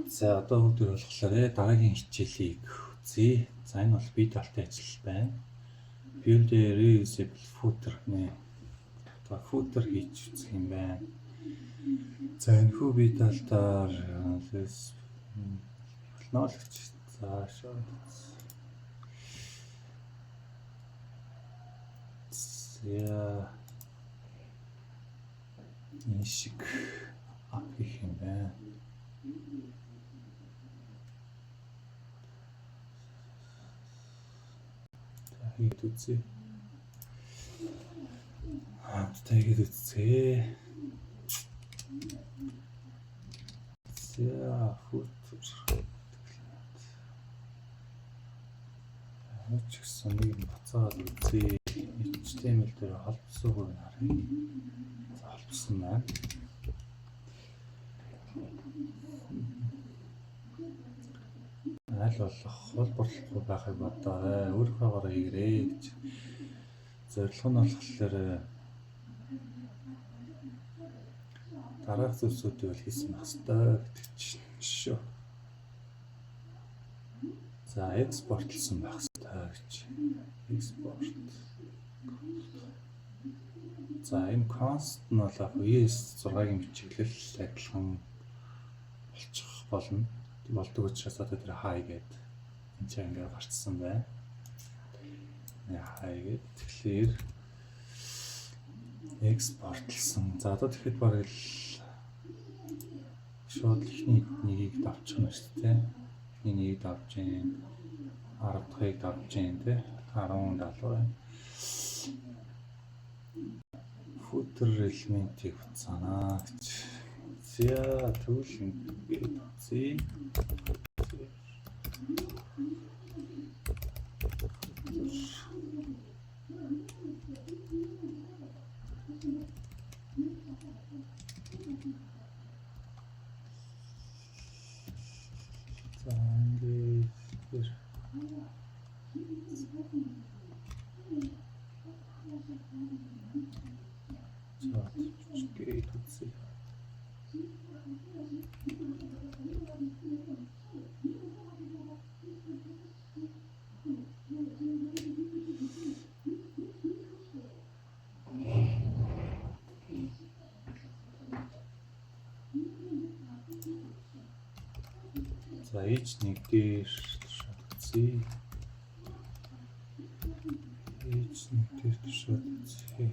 За одоо өдөр болохоор дараагийн хичээлийг үзье. За энэ бол бие даалтай ажил байна. Build a reusable footer нэ. Одоо footer хийж үзэх юм байна. За энэ хүү бие даалтаар технологич заашаа. За энэ шиг ап хийх юм байна. Хийгээд үзье. Тэгээд үзье. За футер. Нэг гэсэн нэг буцаад үзье. HTML дээр холбосоогүй харъя. За холбосон байна. Аль болох холбоорлохгүй байхыг бодоорой. Өөрийнхөөгоор хийгээрэй гэж. Зорилго нь болохоор дараах зүйлсүүдийг бол хийсэн байх ёстой гэдэг чинь шүү. За экспортлсон байх ёстой гэж. Экспорт. За энэ const нь бол ES6-гийн бичиглэл адилхан болчих болно. Болдог учраас одоо тэр хай гэдэг энэ ч ингээд гарчсан байна. Хай гэдэг тэгэхээр экспортлсон. За одоо тэгэхэд бараг л шууд ихний нэгийг давчих нь шүү дээ. Ихний нэгийг давж гин 10 дахыг давж гин тэ 1070 байна. Footer элементийг утсанаа гэж. За тэгвэл ингээд үзье. За ингээд за H1 дээр шатцъя. H1 дээр шатцъя.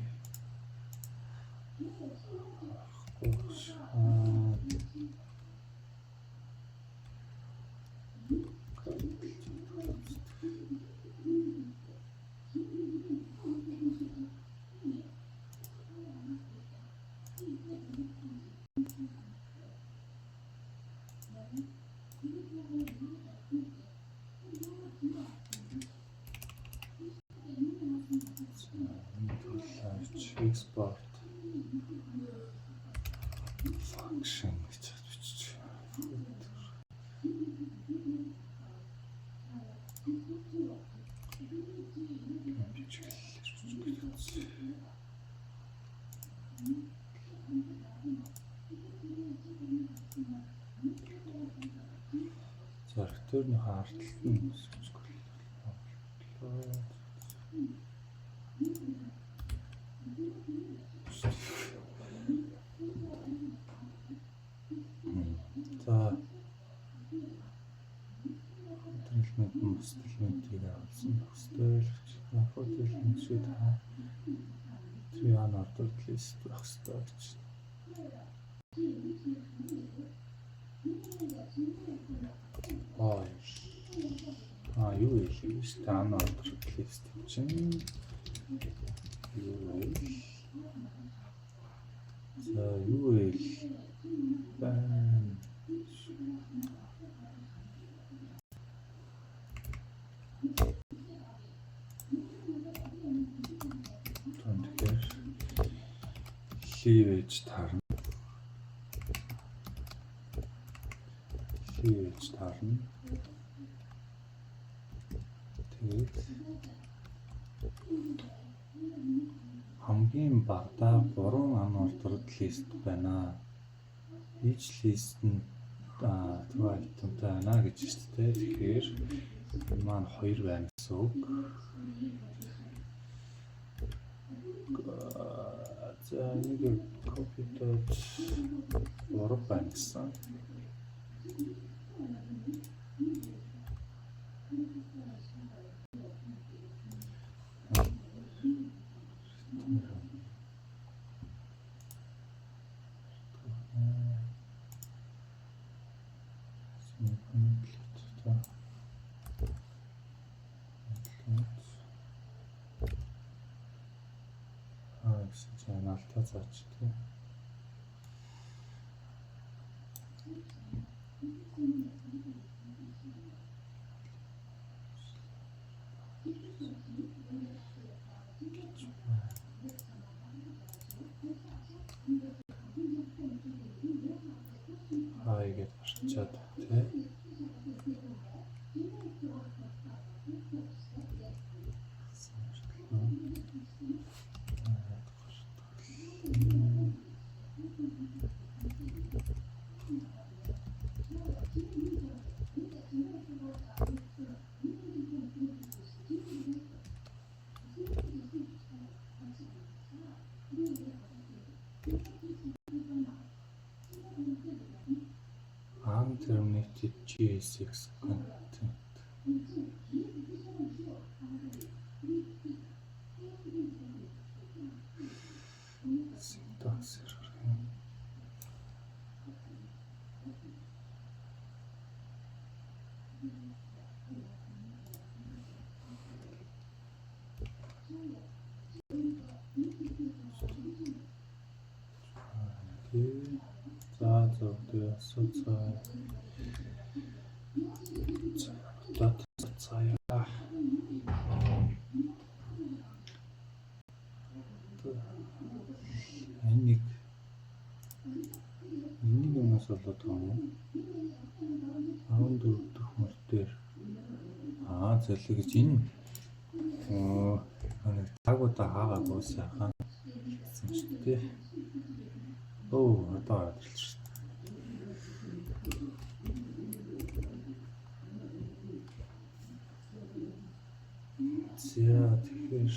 Export function гэж бичиж за return харталт нь элементийг авсан хөсtöөлж фото элементүүд trian ordered list байх ёстой гэж. Юу вэ? Trian ordered list чинь юу вэ? За юу вэ? Cleavage тарна. Тэгээд хамгийн багадаа 3 unordered list байна. Each list нь това айтамтай байна гэж шүү дээ. Тэгэхээр маань 2 байна гэсэн үг. За нэг компьютер 3 байна гэсэн. гэсэн алдаа заачдаг. Ингээд гарчаад тий. Terminated JSX content. Syntax error. Энийг юмас болоод байгаа юм. 14 дахь мөр дээр зэлэг гэж энэ нэг тагуудаа хаагаагүй сайхан гэсэн шүү дээ. Одоо орж ирж шүү дээ. За тэгэхээр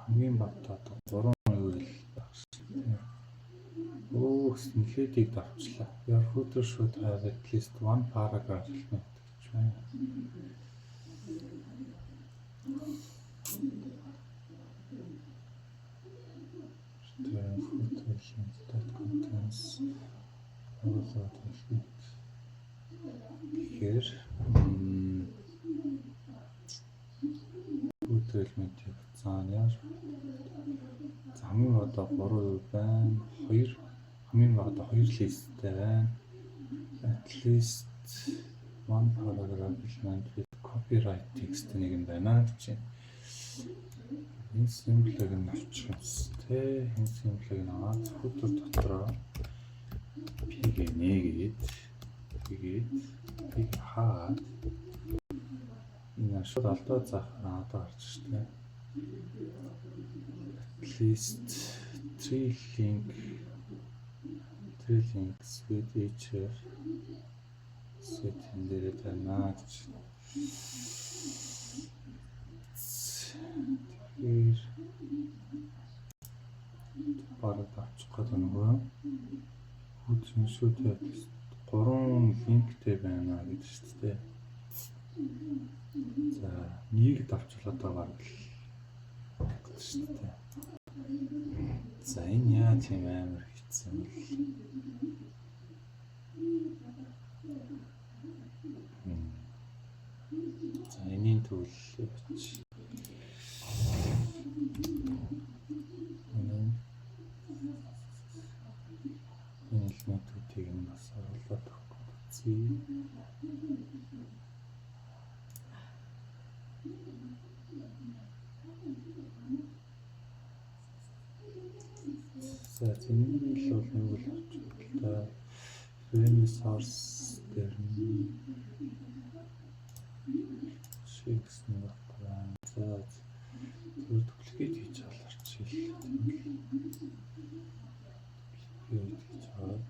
хамгийн багтаа 3 юу л нэхэтийг давчлаа. Your footer should have at least one paragraph гэж байна. Footer that contains all the techniques. Here footer element-ийг цаанаар хамгийн одоо 3 байна. 2 хамгийн багада 2 листтэй байна. At least one paragraph element with copyright text нэг юм байна гэж байна. Энэ символыг нь авчих юмстэй. Энэ символыг нь аваад footer дотроо пиг нэгээд пиг хаад энэ шууд алдаа заах надад гарч штэ. At least 3 links with each set in the match. Here бараг авчих гэдэг нөгөө хүчин шүтээ 3 линктэй байна гэж шүү дээ. За нэг давчлаад байгаа л шүү дээ. За энэ яа тийм амар хэцүү юм. За энийн төлөв бич. Энэ элементүүдийг нь бас оруулаад өгье. За энэ л бол нэг л авчих та frame source дээр нь шигсэн байна. За тэр дупликейт хийж аваларч хэл. Дупликейт хийж аваад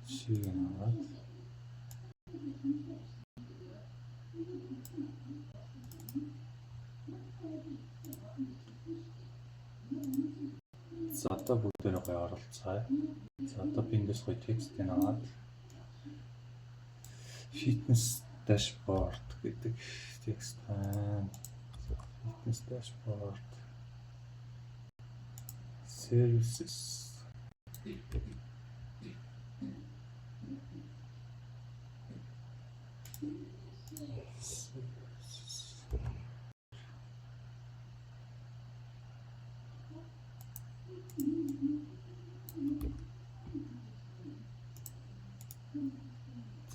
шиг аваад за одоо бүгдээрээ гоё оролцгаая. За одоо биндээс гоё текстийг аваад fitness dashboard гэдэг текст байна. Fitness dashboard services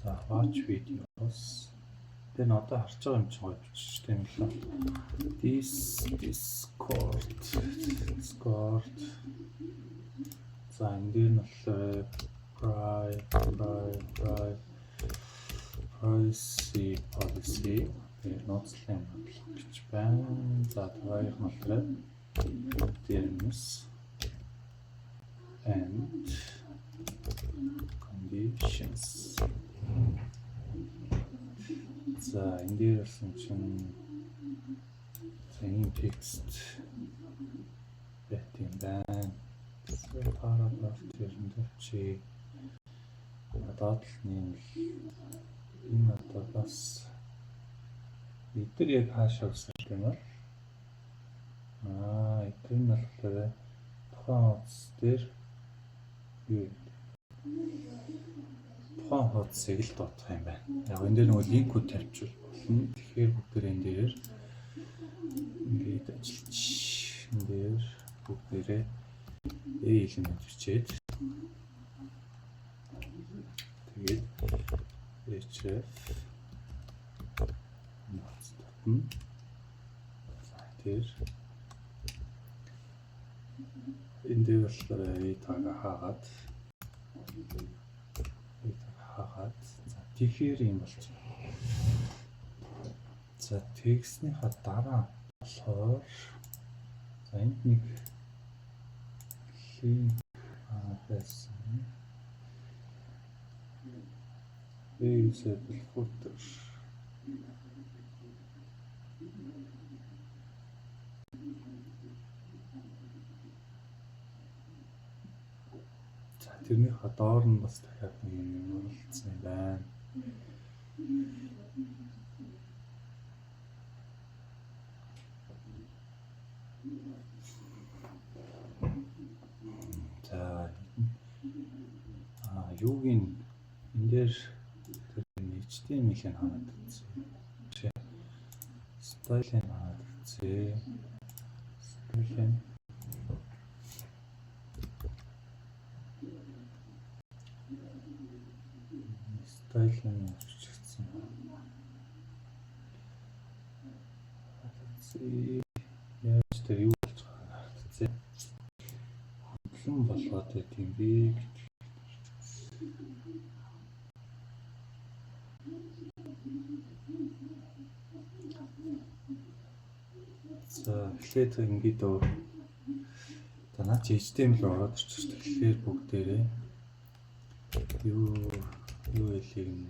за watch videos тэн одоо харж байгаа юм чинь гоё биччихтэй юм лээ. Discord за энэ дээр нь privacy policy тэр ноцлын бодлого гэж байна. За тавайх малраа terms and conditions. За энэ дээр болсон чинь энэ текст бэтэн байна. Параграф тэрнэр чи доотлны энэ одоо бас эдгээр яг хаашаа өсөх юм бол эдгээр нь болохоор тухайн хуудас дээр юу тухайн хуудсыг л дуудах юм байна. Яг энэ дээр нөгөө линкүүд тавьчихвал болно. Тэгэхээр бүгдээр энэ дээр ингээд ажиллаж энэ дээр бүгдээрээ элемент бичээд тэгээд href ноцтон тэр энэ дээр болохоор тага хаагаад за тэгэхээр юм болж байна. За текстнийхаа дараа болохоор за энд нэг линк байсан. Reusable footer. За тэрний доор нь бас дахиад нэг юм олцсон юм байна. За юуг энэ дээр HTML-ийг ханаад үзье. Style-ийг ханаад үзье. Style-ийг авчихсан. Яаж тэр юу болж байгааг хараад үзье. Хөдлөн болгоод байт юм бэ гэж. За эхлээд ингээд за наач HTML ороод ирчихсэн. Тэгэхээр бүгдээрээ юу хэлийг нь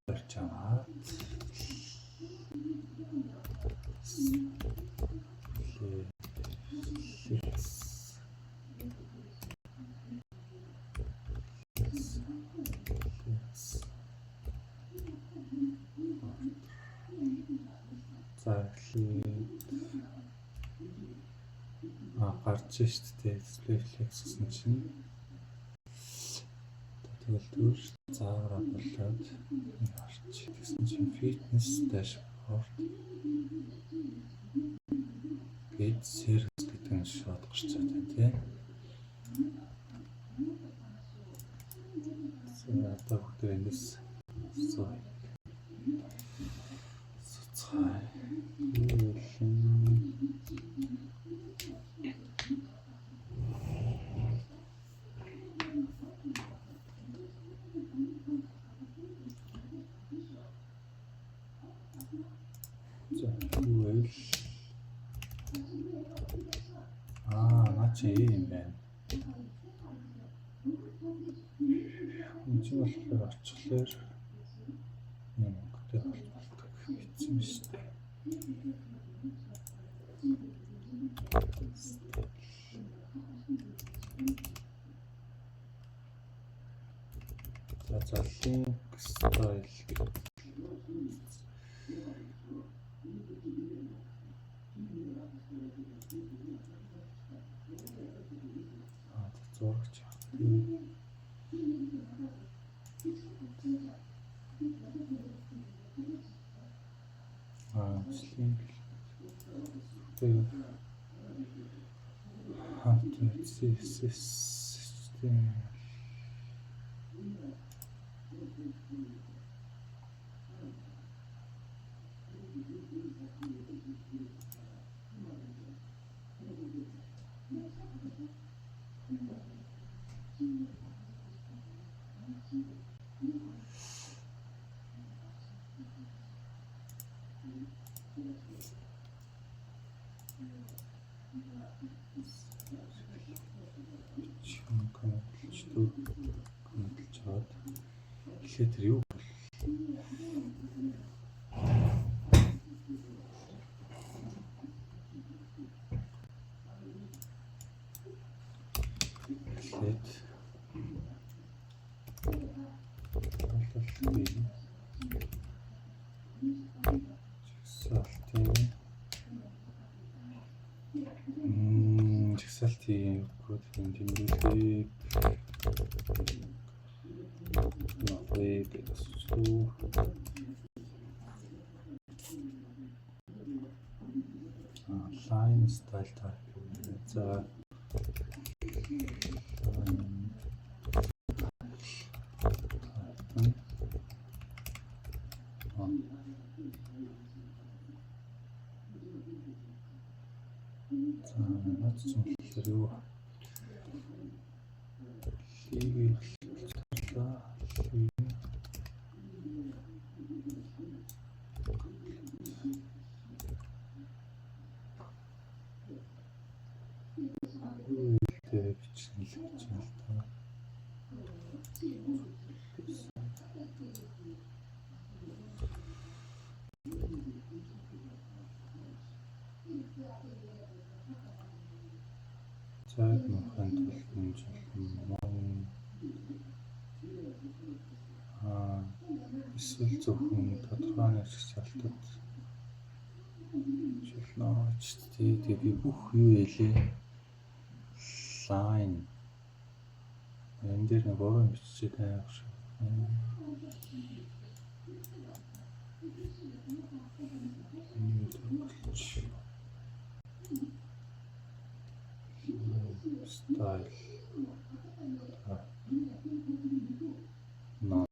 барьчаад гарч шүү дээ. Display flex гэсэн чинь тэгэл төр зааграа болоод харч гэсэн чинь fitness dashboard гэж service гэдэг нь шууд гарч байгаа тийм. За одоо бүгд эндээс суцгай. чинь болохоор очихлоор Монголтой холбоотой бичсэн юм шүү дээ. За link style зурагч link how to access system тэгэхээр тэр юу жигсаалтын код тэмдэглэлийг line style type за наад чинь болохоор юу цаг маханд толгомж эсвэл зөвхөн тодорхой нэг шалтгаалт шилнооч тэгээ би бүх юу ялээ line энэ дээр нэг бороо бичиж таах шиг style no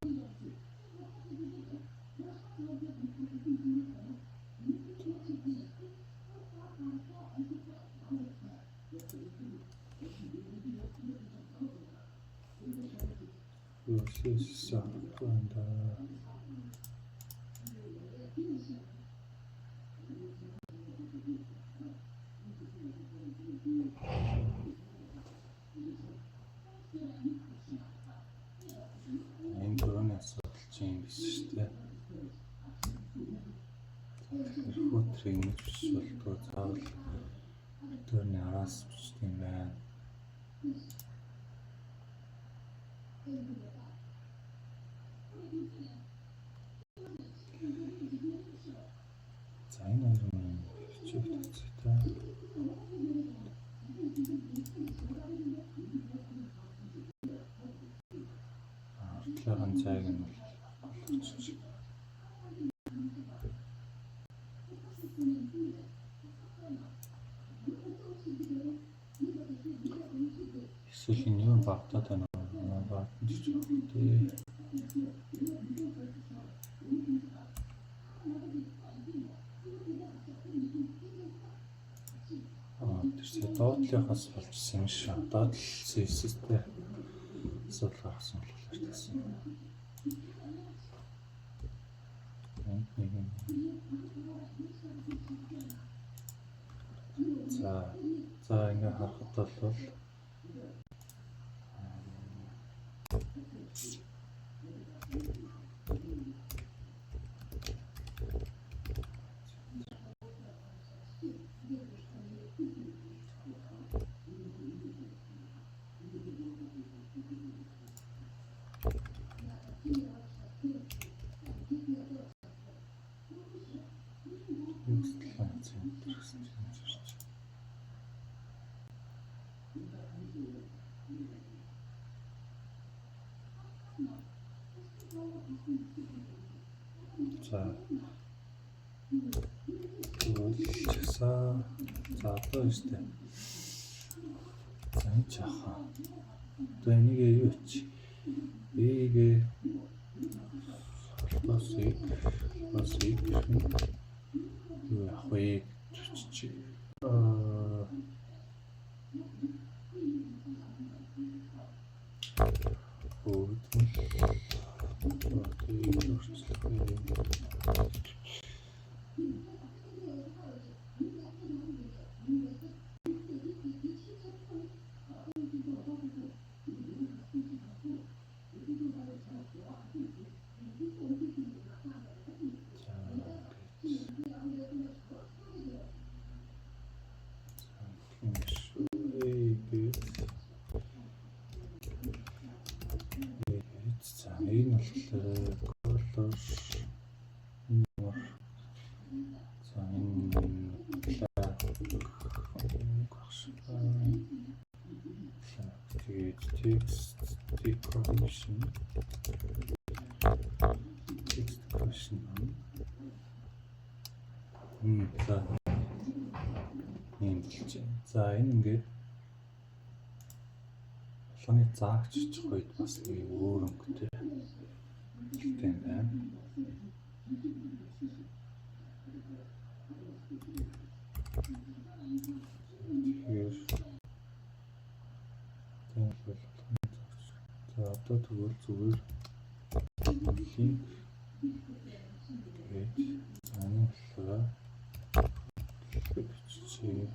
this is and энэ дөрөвний асуудал чинь биш шүү дээ. Футрийг нэг биш болтгоо заавал дөрөвний араас бичдэг юм байна. За энэ хоёр бичих хэвчээ. Артлын цайг нь болгочих. Эсвэл энэ юу багтаад байна уу? Багтаж ч дээ. Тэр доотлынхаас болчихсон юм шиг. Доотлол CSS-тэй асуудал гарсан болохоор тэгсэн. За ингээ харахад бол За часа за одоо өстэй. За энэ жаахан. Одоо энийг юу чи? Энийг басыг юу яхвээ чи энэ болохоор color за энэ text decoration за энэ ингээд Лоны заагч чих үед бас нэг өөр өнгөтэй юм байна. За одоо тэгвэл зүгээр линк тэгээд анхлаа биччихье.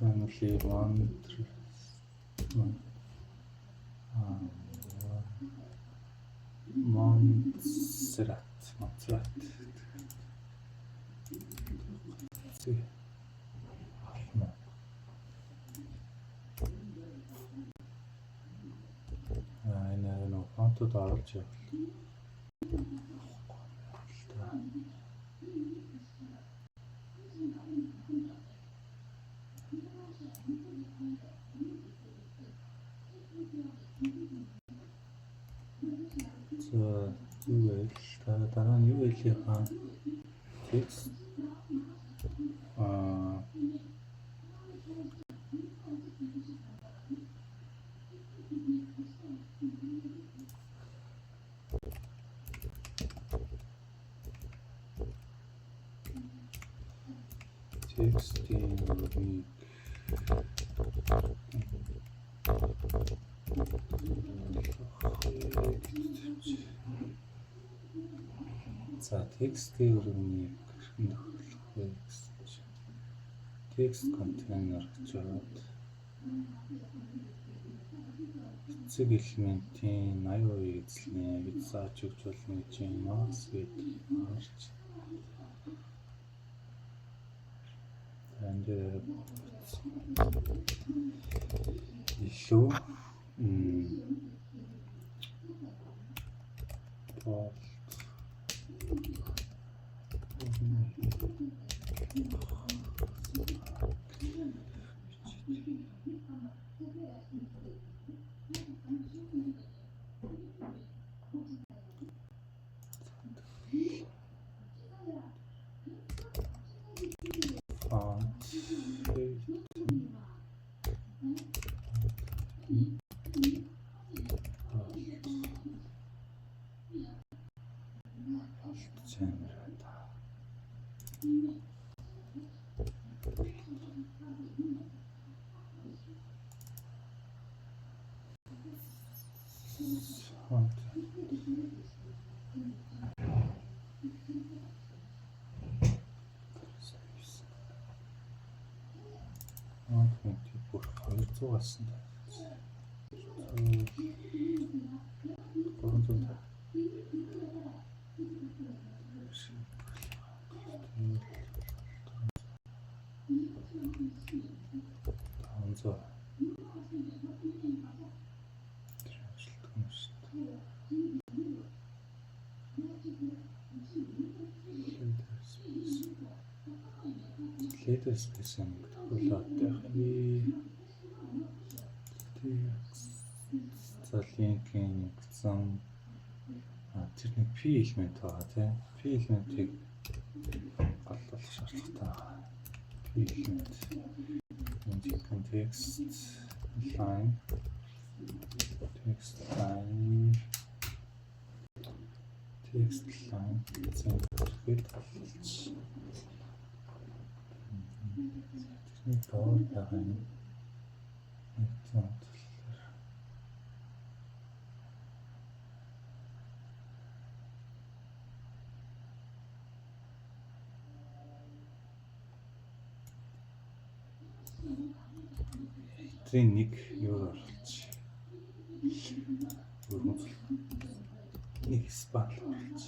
Family Montserrat. Энэ фонтод оруулж явал. Дараа нь юу вэ хаа? Text за текстийн өргөнийг нөхөрлөх вэ гэсэн чинь текст контейнер гэж ороод эцэг элементийн 80% эзлэнэ гэж зааж өгч болно гэж юм аа harж энэ илүү Бол бүр 200-аас нь 300 Later spacing тохиолоод байх юм. За линкийн гэсэн тэр нэг P элемент байгаа тийм. P элементийг голлох шаардлагатай. P элемент context line text line гэсэн хэрэгэд голлож техник доор байгаа юм. Эдрийн нэг юу оруулж нэг спан оруулж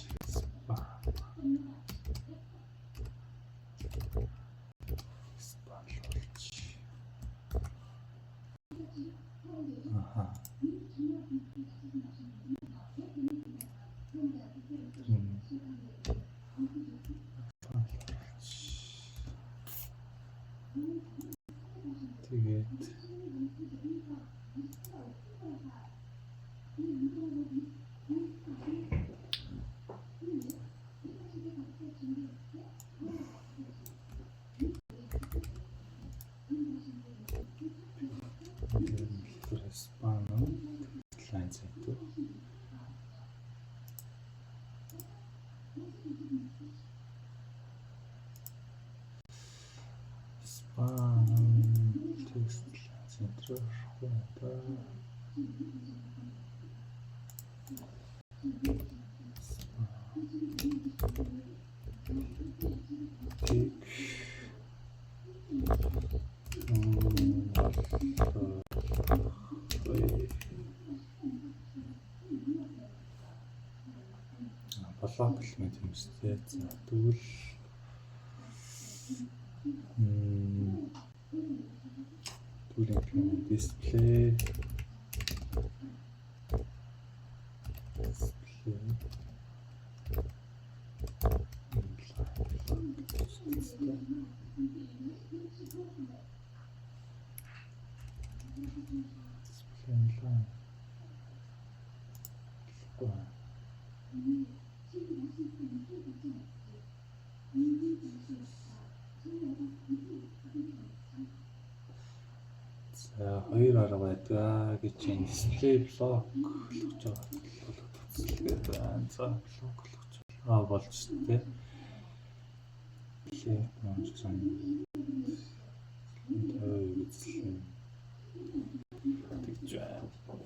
блок элемент юм шүү дээ. За тэгвэл display за хоёр арга байдаг гэж энэ display block болгож байгаа. За block болж тээ.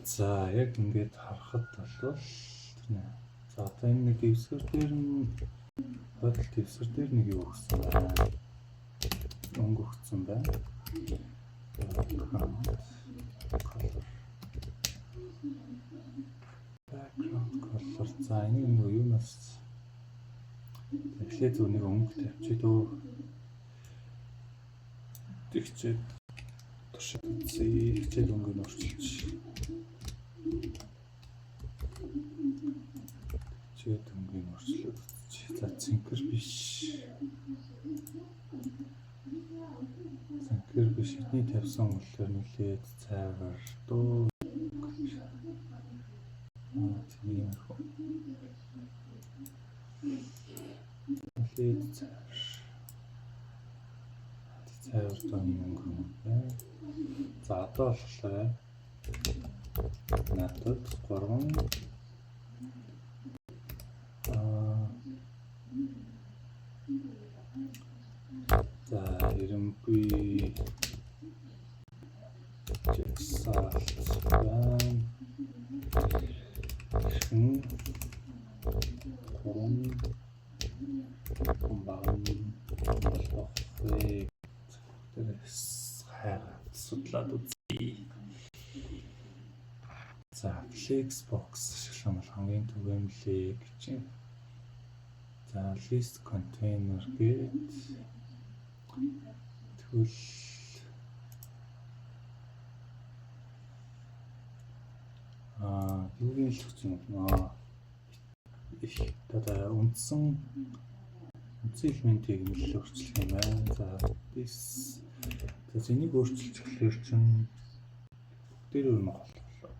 За яг ингээд харахад бол за одоо энэ нэг дэвсгэр дээр нь бодол дэвсгэр дээр нэг юу өгсөн байна. Өнгө өгсөн байна. Background color за энэ юунаас эхлээд зөв нэг өнгө тавьчих дөө. Тэгчээд туршид хичээл өнгөнд орчилж. Чихэд өнгийн орчлууд за цэнхэр биш. Цэнхэр биш эдний тавьсан үлээр нэлээд цайвар дуу. Тийм хөө. Нэлээд цайвар дуу юм байна. За одоо болохоор надад 3 за эрэмгүй жагсаалт байна. Судлаад үзье. За Flexbox ашиглах бол хамгийн түгээмлээ гэж. За list container гээд тэгвэл юугийн л хүч юм үндсэн элементийг нэлээд өөрчлөх юм байна. За this за энийг өөрчилж эхлэхээр чинь дээр юм боллоо.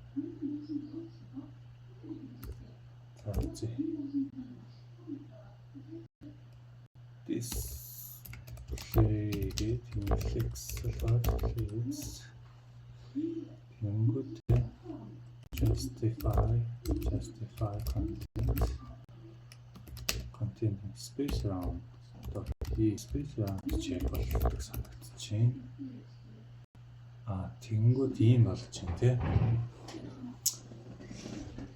За үзье. This тэгээд flex тэнгүүд justify content space around space around check болдог санагдчихээн. Тэнгүүд ийм болж байна тий.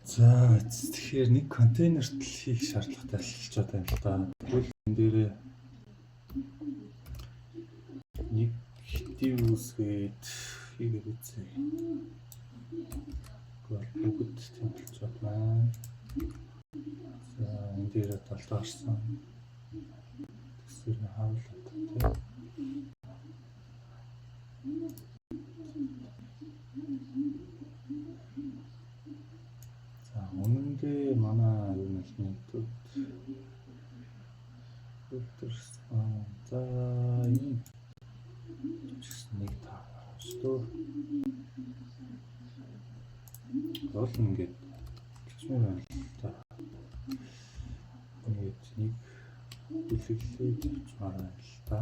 За тэгэхээр нэг контейнерт л хийх шаардлагатай болчиход байна л да. Тэгвэл энэ дээрээ нэг хитүүсгээд хийгээд үзье. Бүгд тэмдэглэж байна. За энэ дээр толдоорсон. Тэсвэр хаалт тий. За үнэндээ манай юу нэлнэдүүд filterсан. За энэ нэг тааштай. Гол ингээд гिचмээр байна л та. Ингээд нэг бүлэглээд авчмаар байна л та.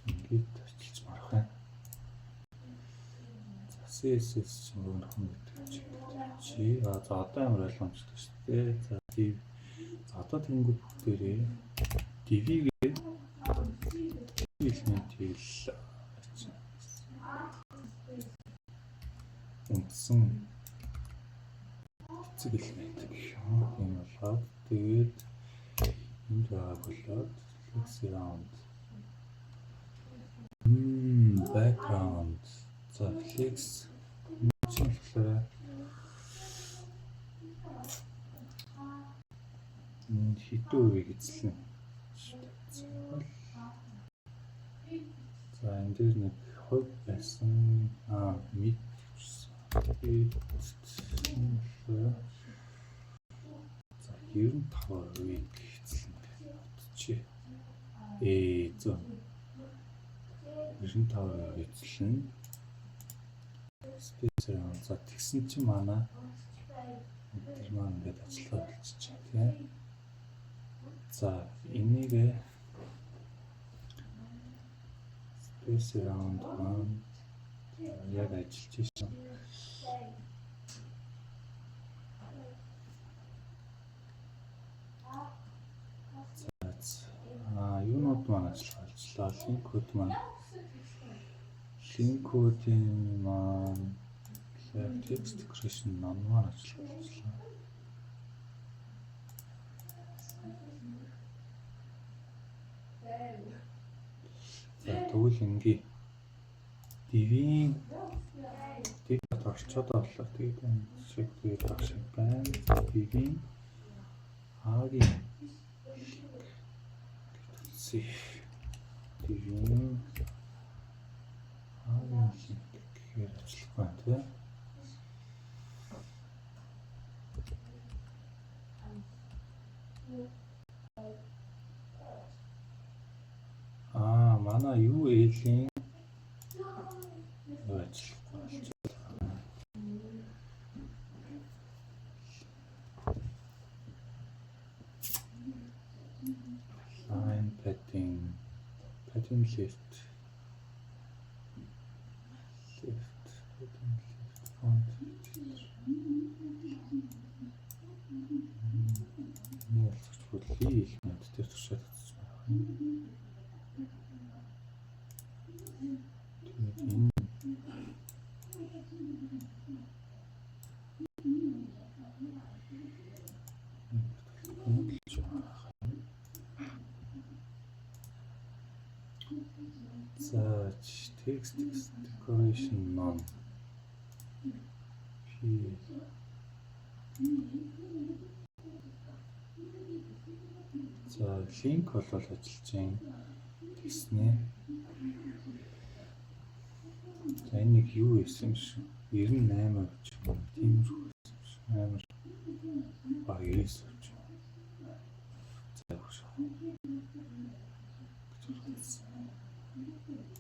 Ингээд авчилчмаар байна. За CSS чинь өөрөөр хэлбэл чи за одоо ямар ойлгомжтой шүү дээ. За div одоо тэнгүүд бүгдээрээ div-гээ элементийг л үндсэн эцэг элемент гэх юм болоод тэгээд энд байгаа болоод flex around background за flex болохоор хитүү үеийг эзлэн. За энэ дээр нэг хувь байсан мэд за 95% эзлэн бодчих. 95% эзлэн. Space за тэгсэн чинь манай тэр маань ингээд ажиллаа болчихчих тийм. За энийг space around маань яг ажиллаж байна. Юунууд маань ажиллаа. Линкүүд маань text decoration маань ажиллаа. За тэгвэл ингээ div-ийн div-д орчоод орлоо. Тэгээд энэ шиг тэгээд багшиг байна. Div-ийн хагийн тийм гэхээр ажиллах байна тийм. Манай юу ээлийн ажиллахгүй болж байна. Line padding left font. Нэг л зөвхөн их мэд дээр туршаад татчих байна. За text decoration none. За link бол ажиллаж байна гэснэ. За энэ нэг юу байсан шүү. 98% ч юм уу. Тиймэрхүү амар баг 99% ч юм уу. За яах вэ?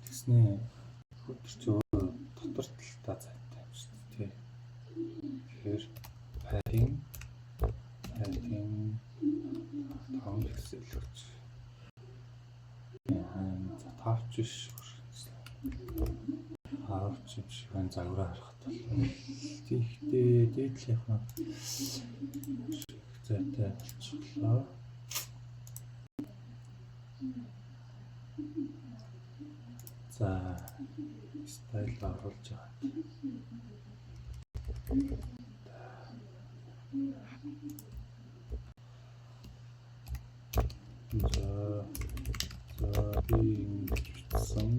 Тэснэ өдөр чи дотор талтай зайтай юм шүү дээ. Тэгэхээр padding 5 pixel гэж. За тавч биш. Авч юм шиг байна загвараа харахад бол тийхтэй дээдлийнх нь зайтай болчихлоо. За стайл оруулж байгаа. За би бичсэн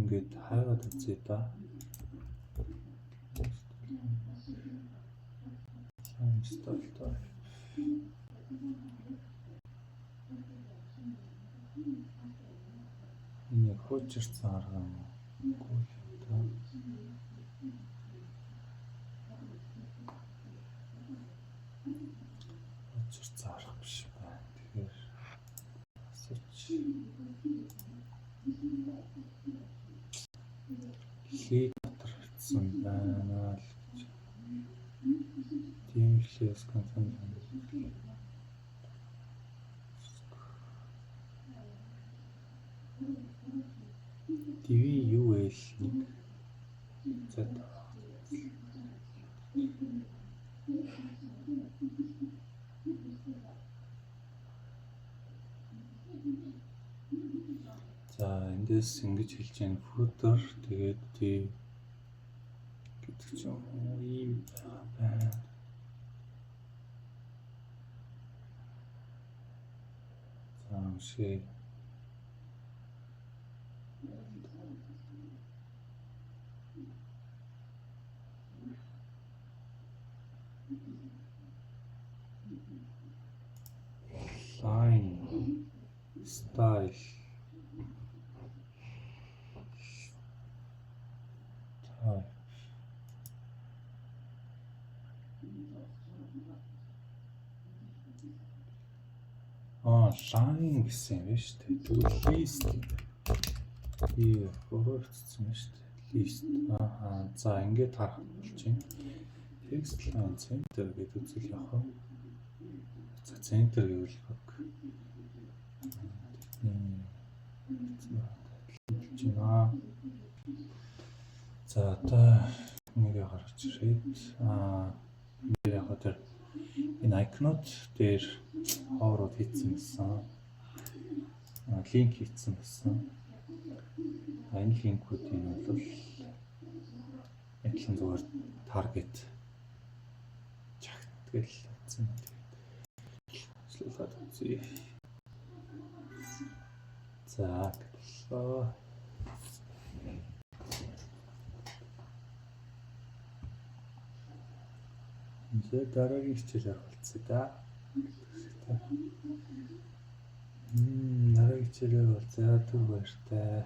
ингээд хайгаад үзье да. Энэ хөөчөрсөн арга юм уу? Хөөчөрсөн арга биш байна. Тэгэхээр асууч. Лид дотор хэвсэн байна л гэж. Тийм ихлээс контент TV юу вэ? За эндээс ингэж хэлж яах футер тэгээд гэдэг ч юм уу ийм байна. За шиг line style line гэсэн юм шүү дээ. Тэгвэл list хөрөгцсөн шүү дээ. List. За ингээд харах болж байна. Text line center гэдэг үзэл явах. За center гэвэл баг. За одоо нэг гаргаж ирээд яг тэр энэ icon-ууд дээр хоорууд хийцэн байсан. Линк хийцэн байсан. Энэ линкүүдийн бол адилхан зүгээр таргет чагт гэл хийцэн. Ажиллаад үзье. За гэтлээ. Ингээ дараагийн хичээлээр болцъё да. Дараагийн хичээлээр бол за түр баяртай.